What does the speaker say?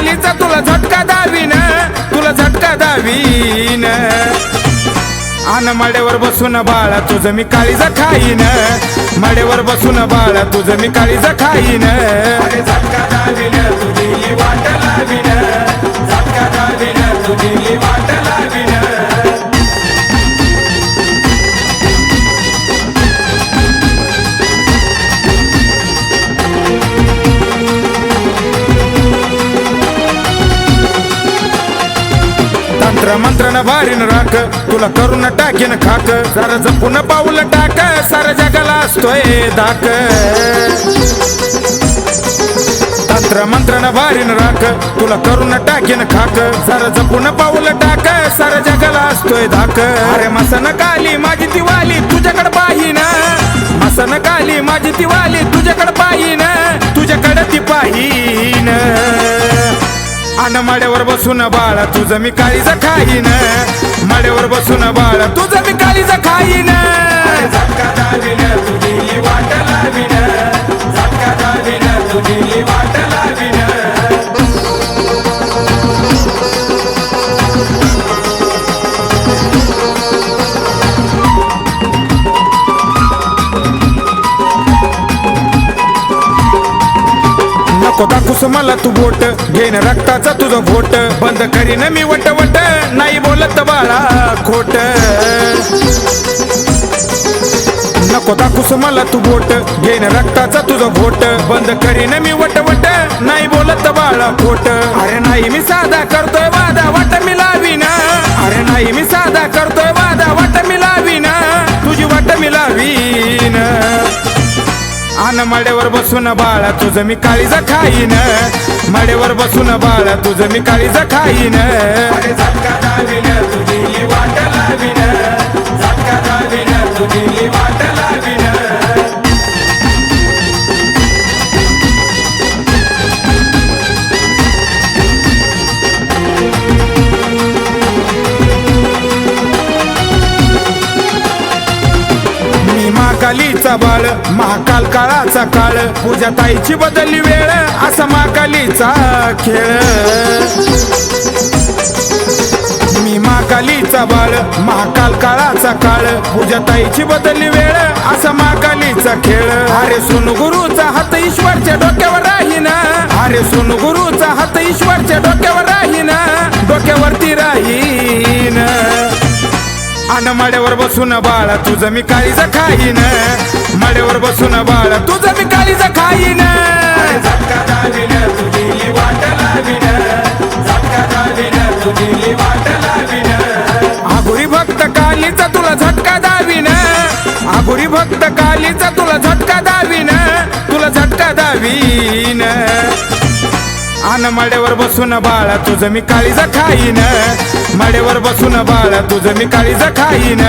कालीचा तुला झटका दावीन, तुला झटका दावीन. आन माड्यावर बसून बाळा तुझं मी काळीज खाईन, माड्यावर बसून बाळा तुझं मी काळीज खाईन. झटका दावीन तुझी वाट लावीन, झटका दावीन तुझी वाट लावीन. तंत्र मंत्र भारीन राख तुला करून टाकीन खाक, जरा जपून पाऊल टाक सारा जगाला असतोय दाक. तंत्र मंत्र भारीन राख तुला करून टाकीन खाक, जरा जपून पाऊल टाक सारा जगाला असतोय धाक. अरे मसन काली माझी दिवाली तुझ्याकडे पाहीन, मसन काली माझी दिवाली तुझ्याकडे पाहीन, तुझ्याकडे ती पाहीन. आन माड्यावर बसून बाळा तुझं मी काळीज खाईन, माड्यावर बसून बाळा तुझं मी काळीज खाईन. झटका दावीन तुझी वाट लावीन, झटका दावीन तुझी वाट लावीन. नको दाखवूस मला तू बोट, घेन रक्ताचा तुझं घोट, बंद करीन मी वट वट, नाही बोलत बाळा खोट. नको दाखवूस मला तू बोट, घेन रक्ताचा तुझं घोट, बंद करीन मी वट वट, नाही बोलत बाळा खोट. अरे नाही मी साधा करतोय वादा वाट मी लावीन, अरे नाही मी साधा करतोय वादा वाट मी लावीन, तुझी वाट मी लावीन. आन माड्यावर बसून बाळा तुझं मी काळीज खाईन, माड्यावर बसून बाळा तुझं मी काळीज खाईन. झटका दावीन तुझी वाट लावीन, झटका दावीन तुझी वाट लावीन. महाकालीचा बाळ महाकाल काळाचा काळ, पूजा ताईची बदलली वेळ असा महाकालीचा खेळ. मी महाकालीचा बाळ महाकाल काळाचा काळ, पूजा ताईची बदलली वेळ असा महाकालीचा खेळ. अरे सोनू गुरुचा हात ईश्वरच्या डोक्यावर राहीन, अरे सोनू गुरुचा हात ईश्वरच्या डोक्यावर राहीन, डोक्यावरती राहीन. आन माड्यावर बसून बाळा तुझं मी काळीज खाईन, माड्यावर बसून बाळा तुझं मी काळीज खाईन. झटका दावीन तुझी वाट लावीन, झटका दावीन तुझी वाट लावीन. आगुरी भक्त कालीचा तुला झटका दावीन, आगुरी भक्त कालीचा तुला झटका दावीन, तुला झटका दावीन. आन माड्यावर बसून बाळा तुझं मी काळीज खाईन, माड्यावर बसून बाळा तुझं मी काळीज खाईन.